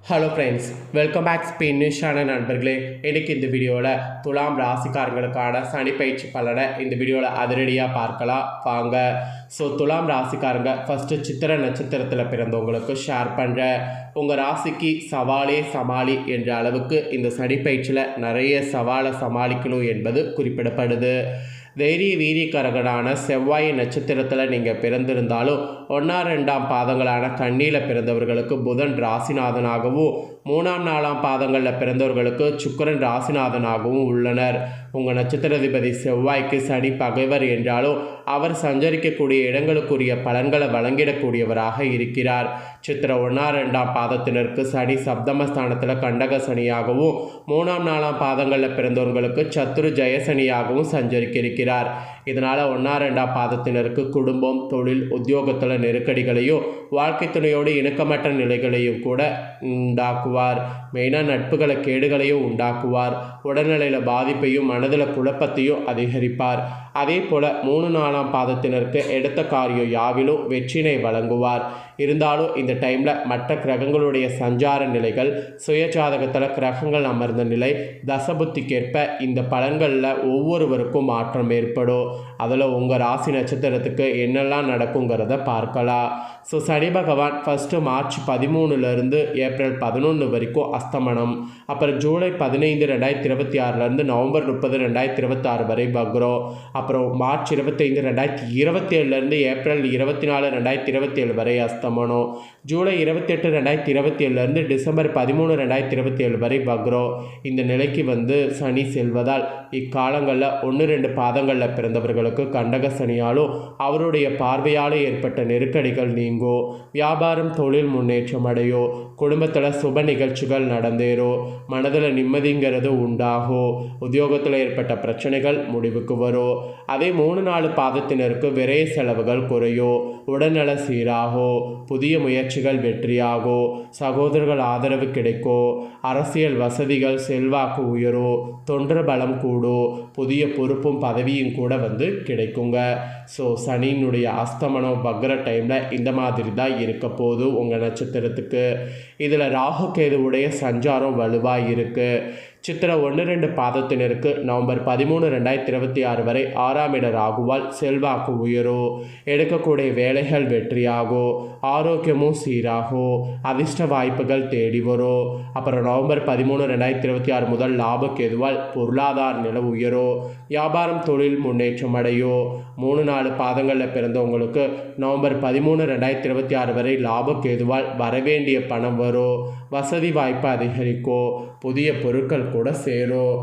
Hello friends, welcome back Spain news channel நண்பர்களே. இன்றைக்கி இந்த வீடியோவில் துலாம் ராசிக்காரங்களுக்கான சனி பயிற்சி பலனை இந்த வீடியோவில் அதிரடியாக பார்க்கலாம் வாங்க. துலாம் ராசிக்காரங்க ஃபஸ்ட்டு சித்திரை நட்சத்திரத்தில் பிறந்தவங்களுக்கு ஷேர் பண்ணுறேன். உங்கள் ராசிக்கு சவாலே சமாளி என்ற அளவுக்கு இந்த சனி பயிற்சியில் நிறைய சவாலை சமாளிக்கணும் என்பது குறிப்பிடப்படுது. தைரிய வீரியக்காரகனான செவ்வாய் நட்சத்திரத்தில் நீங்கள் பிறந்திருந்தாலும் 1, 2 பாதங்களான கன்னியில் பிறந்தவர்களுக்கு புதன் ராசிநாதனாகவும் 3, 4 பாதங்களில் பிறந்தவர்களுக்கு சுக்கிரன் ராசிநாதனாகவும் உள்ளனர். உங்கள் நட்சத்திராதிபதி செவ்வாய்க்கு சனி பகைவர் என்றாலும் அவர் சஞ்சரிக்கக்கூடிய இடங்களுக்குரிய பலன்களை வழங்கிடக்கூடியவராக இருக்கிறார். சித்திரை 1, 2 பாதத்தினருக்கு சனி சப்தமஸ்தானத்தில் கண்டக சனியாகவும் 3, 4 பாதங்களில் பிறந்தவர்களுக்கு சத்துரு ஜெயசனியாகவும் சஞ்சரிக்க இருக்கிறார். இதனால் 1, 2 பாதத்தினருக்கு குடும்பம், தொழில், உத்தியோகத்தில் நெருக்கடிகளையும் வாழ்க்கை துணையோடு இணக்கமற்ற நிலைகளையும் கூட உண்டாக்குவார். மெயினாக நட்புகளை கேடுகளையும் உண்டாக்குவார். உடல்நிலையில் பாதிப்பையும் மனதில் குழப்பத்தையும் அதிகரிப்பார். அதே போல் 3, 4 பாதத்தினருக்கு எடுத்த காரியம் யாவிலும் வெற்றினை வழங்குவார். இருந்தாலும் இந்த டைமில் மற்ற கிரகங்களுடைய சஞ்சார நிலைகள், சுயஜாதகத்தில் கிரகங்கள் அமர்ந்த நிலை, தசபுத்திக்கேற்ப இந்த பலன்களில் ஒவ்வொருவருக்கும் மாற்றம் ஏற்படும். அதில் உங்கள் ராசி நட்சத்திரத்துக்கு என்னெல்லாம் நடக்குங்கிறத பார்க்கலாம். சனி பகவான் ஃபஸ்ட்டு மார்ச் 13 ஏப்ரல் 11 வரைக்கும் அஸ்தமனம். அப்புறம் ஜூலை 15, 2026 நவம்பர் 30, 2026 வரை வக்ரம். அப்புறம் மார்ச் 25, 2027 ஏப்ரல் 24, 2027 வரை அஸ்தமனம். ஜூலை 28, 2027 டிசம்பர் 13, 2027 வரை வக்ரம். இந்த நிலைக்கு சனி செல்வதால் இக்காலங்களில் 1, 2 பாதங்களில் பிறந்தவர்களுக்கு கண்டக சனியாலும் அவருடைய பார்வையால் ஏற்பட்ட நெருக்கடிகள் நீங்கும். வியாபாரம், தொழில் முன்னேற்றம் அடையும். குடும்பத்தில் சுப நிகழ்ச்சிகள் நடந்தேறும். மனதில் நிம்மதிங்கிறது உண்டாகும். உத்தியோகத்தில் ஏற்பட்ட பிரச்சனைகள் முடிவுக்கு வரும். அதே 3, 4 பாதத்தினருக்கு விரைய செலவுகள் குறையும். உடல்நல சீராகும். புதிய முயற்சிகள் வெற்றியாகும். சகோதரர்கள் ஆதரவு கிடைக்கும். அரசியல் வசதிகள், செல்வாக்கு உயரும். தொண்டர் பலம் கூடும். புதிய பொறுப்பும் பதவியும் கூட கிடைக்குங்க. சனியினுடைய அஸ்தமனம் வக்ர டைமில் இந்த மாதிரி தான் இருக்க போது உங்கள் நட்சத்திரத்துக்கு. இதில் ராகு கேதுவுடைய சஞ்சாரம் வலுவாக இருக்குது. சித்திரை 1, 2 பாதத்தினருக்கு நவம்பர் 13, 2026 வரை 6ஆம் இட ராகுவால் செல்வாக்கு உயரும். எடுக்கக்கூடிய வேலைகள் வெற்றியாகும். ஆரோக்கியமும் சீராகும். அதிர்ஷ்ட வாய்ப்புகள் தேடி வரும். அப்புறம் நவம்பர் 13, 2026 முதல் லாப கேதுவால் பொருளாதார நிலை உயரும். வியாபாரம், தொழில் முன்னேற்றம் அடையும். 3, 4 பாதங்களில் பிறந்தவங்களுக்கு நவம்பர் 13, 2026 வரை லாப கேதுவால் வரவேண்டிய பணம் வரும். வசதி வாய்ப்பு அதிகரிக்கும். புதிய பொருட்கள் கூட சேரும்.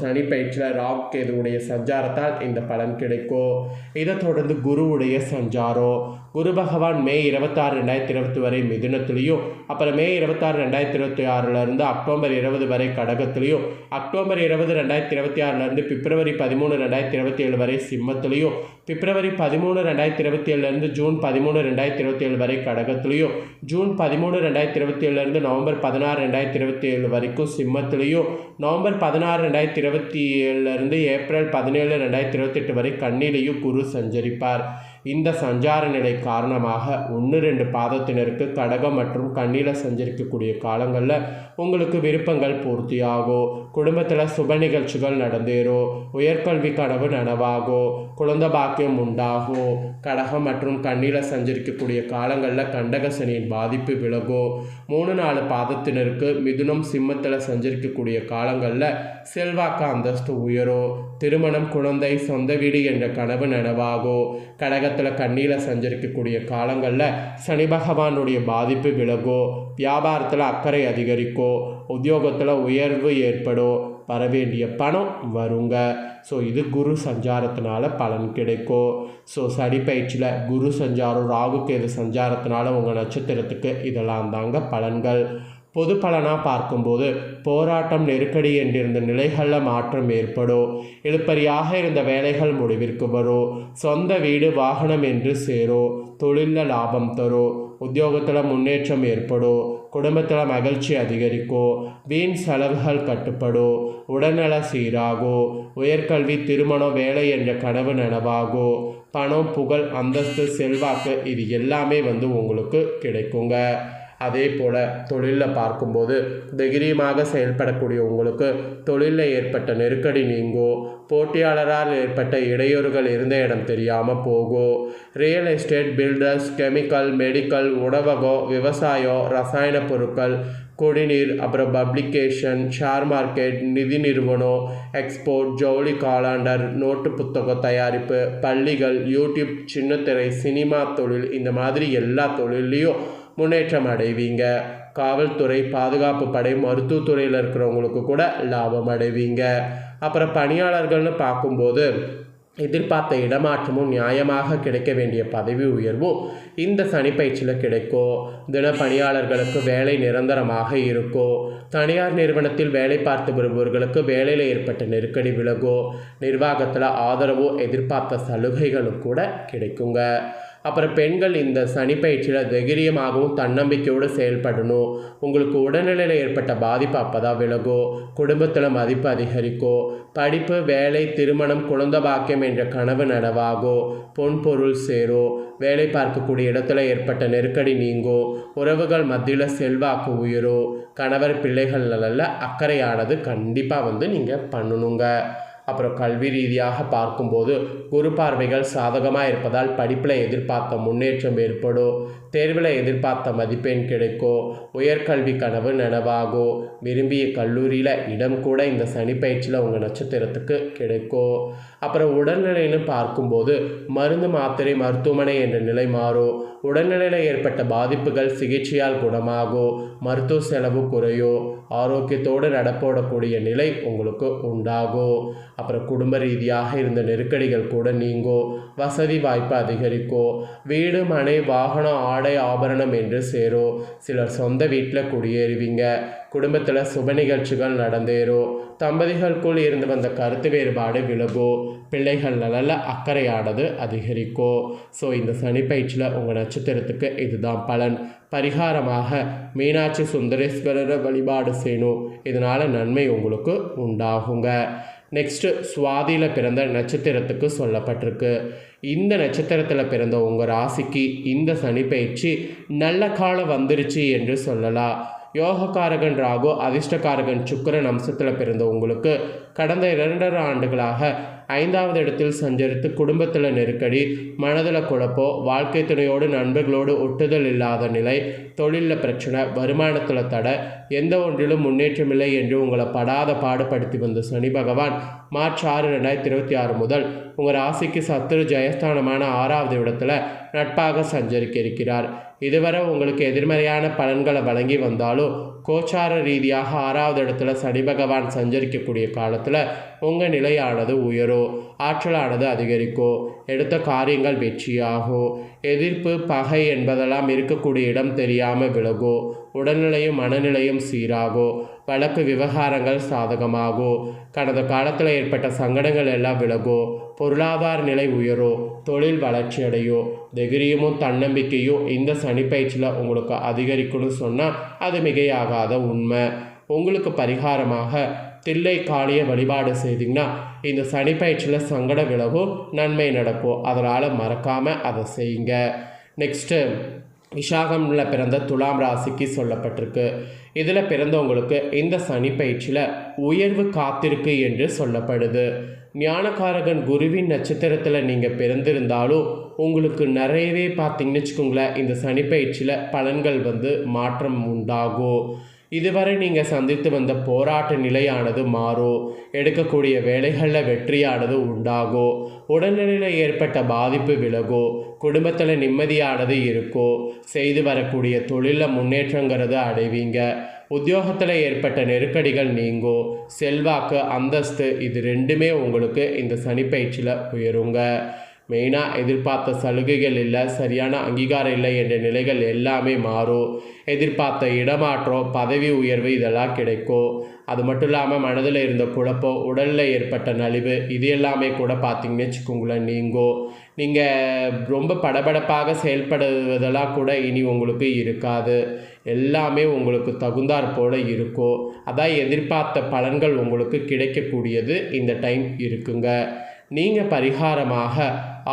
சனி பயிற்சியில் ராகு கேதுவுடைய சஞ்சாரத்தால் இந்த பலன் கிடைக்கும். இதை தொடர்ந்து குருவுடைய சஞ்சாரம். குரு பகவான் மே 26, 2020 வரை மிதுனத்திலையும், அப்புறம் மே 26, 2026 அக்டோபர் 20 வரை கடகத்திலையும், அக்டோபர் 20, 2026 பிப்ரவரி 13, 2027 வரை சிம்மத்திலையும், பிப்ரவரி 13, 2027 ஜூன் 13, 2027 வரை கடகத்திலையும், ஜூன் 13, 2027 நவம்பர் 16, 2027 வரைக்கும் சிம்மத்திலையும், நவம்பர் 16, 2027 ஏப்ரல் 17, 2028 வரை கன்னிலையும் குரு சஞ்சரிப்பார். இந்த சஞ்சார நிலை காரணமாக 1, 2 பாதத்தினருக்கு கடகம் மற்றும் கன்னியில் சஞ்சரிக்கக்கூடிய காலங்களில் உங்களுக்கு விருப்பங்கள் பூர்த்தியாகும். குடும்பத்தில் சுப நிகழ்ச்சிகள் நடந்தேறும். உயர்கல்வி கனவு நனவாகும். குழந்தை பாக்கியம் உண்டாகும். கடகம் மற்றும் கன்னியில் சஞ்சரிக்கக்கூடிய காலங்களில் கண்டக சனியின் பாதிப்பு விலகும். 3, 4 பாதத்தினருக்கு மிதுனம், சிம்மத்தில் சஞ்சரிக்கக்கூடிய காலங்களில் செல்வாக்கு அந்தஸ்து உயரும். திருமணம், குழந்தை, சொந்த வீடு என்ற கனவு நனவாகும். கடகத்தில் கன்னியில் சஞ்சரிக்கக்கூடிய காலங்களில் சனி பகவானுடைய பாதிப்பு விலகும். வியாபாரத்தில் அக்கறை அதிகரிக்கும். உத்தியோகத்தில் உயர்வு ஏற்படும். வரவேண்டிய பணம் வருங்க. இது குரு சஞ்சாரத்தினால பலன் கிடைக்கும். சனி பயிற்சியில் குரு சஞ்சாரம், ராகு கேது சஞ்சாரத்தினால உங்கள் நட்சத்திரத்துக்கு இதெல்லாம் தாங்க பலன்கள். பொது பலனாக பார்க்கும்போது போராட்டம், நெருக்கடி என்றிருந்த நிலைகளில் மாற்றம் ஏற்படும். இழுப்பறியாக இருந்த வேலைகள் முடிவிற்கு வரும். சொந்த வீடு, வாகனம் என்று சேரும். தொழிலில் லாபம் தரும். உத்தியோகத்தில் முன்னேற்றம் ஏற்படும். குடும்பத்தில் மகிழ்ச்சி அதிகரிக்கும். வீண் செலவுகள் கட்டுப்படும். உடல்நல சீராகும். உயர்கல்வி, திருமணம், வேலை என்ற கனவு நனவாகும். பணம், புகழ், அந்தஸ்து, செல்வாக்கு இது எல்லாமே உங்களுக்கு கிடைக்குங்க. அதே போல் தொழிலில் பார்க்கும்போது தைரியமாக செயல்படக்கூடிய உங்களுக்கு தொழிலில் ஏற்பட்ட நெருக்கடி நீங்கும். போட்டியாளரால் ஏற்பட்ட இடையூறுகள் இருந்த இடம் தெரியாமல் போகும். Real estate, builders, chemical, medical, உணவகம், விவசாயம், ரசாயன பொருட்கள், குடிநீர், அப்புறம் பப்ளிகேஷன், ஷேர் மார்க்கெட், நிதி நிறுவனம், எக்ஸ்போர்ட், ஜவுளி, காலாண்டர், நோட்டு புத்தக தயாரிப்பு, பள்ளிகள், யூடியூப், சின்னத்திரை, சினிமா தொழில், இந்த மாதிரி எல்லா தொழிலையும் முன்னேற்றம் அடைவீங்க. காவல்துறை, பாதுகாப்பு படை, மருத்துவத்துறையில் இருக்கிறவங்களுக்கு கூட லாபம் அடைவீங்க. அப்புறம் பணியாளர்கள்னு பார்க்கும்போது எதிர்பார்த்த இடமாற்றமும் நியாயமாக கிடைக்க வேண்டிய பதவி உயர்வும் இந்த சனிப்பயிற்சியில் கிடைக்கும். தின பணியாளர்களுக்கு வேலை நிரந்தரமாக இருக்கும். தனியார் நிறுவனத்தில் வேலை பார்த்து வருபவர்களுக்கு வேலையில் ஏற்பட்ட நெருக்கடி விலகும். நிர்வாகத்தில் ஆதரவும் எதிர்பார்த்த சலுகைகளும் கூட கிடைக்குங்க. அப்புறம் பெண்கள் இந்த சனிப்பயிற்சியில் தைரியமாகவும் தன்னம்பிக்கையோடு செயல்படணும். உங்களுக்கு உடல்நிலையில் ஏற்பட்ட பாதிப்பு அப்போ தான் விலகும். குடும்பத்தில் மதிப்பு அதிகரிக்கும். படிப்பு, வேலை, திருமணம், குழந்தை பாக்கியம் என்ற கனவு நனவாகும். பொன் பொருள் சேரும். வேலை பார்க்கக்கூடிய இடத்துல ஏற்பட்ட நெருக்கடி நீங்கும். உறவுகள் மத்தியில் செல்வாக்கு உயரும். கணவர் பிள்ளைகள் நலனில் அக்கறையானது கண்டிப்பாக நீங்கள் பண்ணணுங்க. அப்புறம் கல்வி ரீதியாக பார்க்கும்போது குரு பார்வைகள் சாதகமாக இருப்பதால் படிப்பில் எதிர்பார்த்த முன்னேற்றம் ஏற்படும். தேர்வில் எதிர்பார்த்த மதிப்பெண் கிடைக்கும். உயர்கல்வி கனவு நனவாகும். விரும்பிய கல்லூரியில் இடம் கூட இந்த சனிப்பயிற்சியில் உங்கள் நட்சத்திரத்துக்கு கிடைக்கும். அப்புறம் உடல்நிலைன்னு பார்க்கும்போது மருந்து, மாத்திரை, மருத்துவமனை என்ற நிலை மாறும். உடல்நிலையில் ஏற்பட்ட பாதிப்புகள் சிகிச்சையால் குணமாகும். மருத்துவ செலவு குறையும். ஆரோக்கியத்தோடு நடப்போடக்கூடிய நிலை உங்களுக்கு உண்டாகும். அப்புறம் குடும்ப ரீதியாக இருந்த நெருக்கடிகள் கூட நீங்கும். வசதி வாய்ப்பு அதிகரிக்கும். வீடு, மனை, வாகனம், ஆடை, ஆபரணம் என்று சேரும். சிலர் சொந்த வீட்டில் குடியேறுவீங்க. குடும்பத்தில் சுப நிகழ்ச்சிகள் நடந்தேறும். தம்பதிகளுக்குள் இருந்து வந்த கருத்து வேறுபாடு விலகும். பிள்ளைகள் நலனில் அக்கறையானது அதிகரிக்கும். ஸோ இந்த சனிப்பயிற்சியில் உங்கள் நட்சத்திரத்துக்கு இதுதான் பலன். பரிகாரமாக மீனாட்சி சுந்தரேஸ்வரரை வழிபாடு செய்யணும். இதனால் நன்மை உங்களுக்கு உண்டாகுங்க. நெக்ஸ்ட்டு சுவாதியில் பிறந்த நட்சத்திரத்துக்கு சொல்லப்பட்டிருக்கு. இந்த நட்சத்திரத்தில் பிறந்த உங்கள் ராசிக்கு இந்த சனிப்பயிற்சி நல்ல காலம் வந்துருச்சு என்று சொல்லலாம். யோகக்காரகன் ராகு, அதிர்ஷ்டக்காரகன் சுக்கிரன் அம்சத்தில் பிறந்த உங்களுக்கு கடந்த 2.5 ஆண்டுகளாக 5வது இடத்தில் சஞ்சரித்து குடும்பத்தில் நெருக்கடி, மனதில் குழப்பம், வாழ்க்கை துணையோடு நண்பர்களோடு ஒட்டுதல் இல்லாத நிலை, தொழிலில் பிரச்சனை, வருமானத்தில் தடை, எந்த ஒன்றிலும் முன்னேற்றமில்லை என்று உங்களை படாத பாடுபடுத்தி வந்த சனி பகவான் மார்ச் 6, 2026 முதல் உங்கள் ராசிக்கு சத்துரு ஜெயஸ்தானமான 6வது இடத்துல நட்பாக சஞ்சரிக்க இருக்கிறார். இதுவரை உங்களுக்கு எதிர்மறையான பலன்களை வழங்கி வந்தாலும் கோச்சார ரீதியாக 6வது இடத்துல சனி பகவான் சஞ்சரிக்கக்கூடிய காலத்தில் உங்கள் நிலையானது உயரும். ஆற்றலானது அதிகரிக்கும். எடுத்த காரியங்கள் வெற்றியாகும். எதிர்ப்பு, பகை என்பதெல்லாம் இருக்கக்கூடிய இடம் தெரியாமல் விலகும். உடல்நிலையும் மனநிலையும் சீராகும். வழக்கு விவகாரங்கள் சாதகமாகும். கடந்த காலத்தில் ஏற்பட்ட சங்கடங்கள் எல்லாம் விலகும். பொருளாதார நிலை உயரும். தொழில் வளர்ச்சி அடையும். தைரியமும் தன்னம்பிக்கையும் இந்த சனிப்பயிற்சியில் உங்களுக்கு அதிகரிக்கணும்னு சொன்னால் அது மிகையாகாத உண்மை. உங்களுக்கு பரிகாரமாக தில்லை காளியை வழிபாடு செய்திங்கன்னா இந்த சனிப்பயிற்சியில் சங்கடம் விலகும், நன்மை நடக்கும். அதனால் மறக்காமல் அதை செய்யுங்க. நெக்ஸ்ட்டு விஷாகமில் பிறந்த துலாம் ராசிக்கு சொல்லப்பட்டிருக்கு. இதில் பிறந்தவங்களுக்கு இந்த சனிப்பயிற்சியில் உயர்வு காத்திருக்கு என்று சொல்லப்படுது. ஞானகாரகன் குருவின் நட்சத்திரத்தில் நீங்கள் பிறந்திருந்தாலும் உங்களுக்கு நிறையவே பார்த்தீங்கன்னு வச்சுக்கோங்களேன், இந்த சனிப்பயிற்சியில் பலன்கள் மாற்றம் உண்டாகும். இதுவரை நீங்கள் சந்தித்து வந்த போராட்ட நிலையானது மாறும். எடுக்கக்கூடிய வேலைகளில் வெற்றியானது உண்டாகும். உடல்நிலையில் ஏற்பட்ட பாதிப்பு விலகும். குடும்பத்தில் நிம்மதியானது இருக்கும். செய்து வரக்கூடிய தொழிலில் முன்னேற்றங்கிறது அடைவீங்க. உத்தியோகத்தில் ஏற்பட்ட நெருக்கடிகள் நீங்கும். செல்வாக்கு, அந்தஸ்து இது ரெண்டுமே உங்களுக்கு இந்த சனிப்பயிற்சியில் உயருங்க. மெயினாக எதிர்பார்த்த சலுகைகள் இல்லை, சரியான அங்கீகாரம் இல்லை என்ற நிலைகள் எல்லாமே மாறும். எதிர்பார்த்த இடமாற்றம், பதவி உயர்வு இதெல்லாம் கிடைக்கும். அது மட்டும் இல்லாமல் மனதில் இருந்த குழப்பம், உடலில் ஏற்பட்ட நலிவு இது எல்லாமே கூட பார்த்திங்கன்னு வச்சுக்கோங்களேன் நீங்கும். நீங்கள் ரொம்ப படபடப்பாக செயல்படுவதெல்லாம் கூட இனி உங்களுக்கு இருக்காது. எல்லாமே உங்களுக்கு தகுந்தாற் போல் இருக்கும். அதான் எதிர்பார்த்த பலன்கள் உங்களுக்கு கிடைக்கக்கூடியது இந்த டைம் இருக்குங்க. நீங்கள் பரிகாரமாக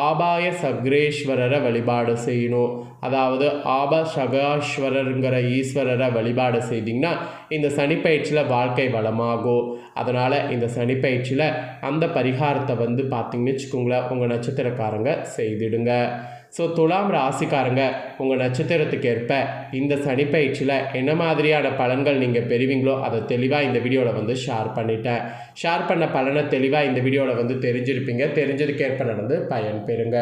ஆபாய சக்ரேஸ்வரரை வழிபாடு செய்யணும். அதாவது ஆபசகாஸ்வரருங்கிற ஈஸ்வரரை வழிபாடு செய்திங்கன்னா இந்த சனிப்பயிற்சியில் வாழ்க்கை வளமாகும். அதனால் இந்த சனிப்பயிற்சியில் அந்த பரிகாரத்தை வந்து பார்த்திங்கன்னு வச்சுக்கோங்களேன் உங்கள் நட்சத்திரக்காரங்க செய்திடுங்க. ஸோ துலாம் ராசிக்காரங்க உங்கள் நட்சத்திரத்துக்கு ஏற்ப இந்த சனிப்பயிற்சியில் என்ன மாதிரியான பலன்கள் நீங்கள் பெறுவீங்களோ அதை தெளிவாக இந்த வீடியோவில் வந்து ஷேர் பண்ணிட்டேன். ஷேர் பண்ண பலனை தெளிவாக இந்த வீடியோவில் வந்து தெரிஞ்சிருப்பீங்க. தெரிஞ்சதுக்கேற்ப நடந்து பயன் பெறுங்க.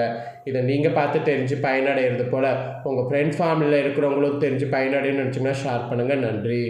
இதை நீங்கள் பார்த்து தெரிஞ்சு பயனடைகிறது போல் உங்கள் ஃப்ரெண்ட்ஸ் ஃபேமிலியில் இருக்கிறவங்களும் தெரிஞ்சு பயனடைன்னு நினச்சிங்கன்னா ஷேர் பண்ணுங்கள். நன்றி.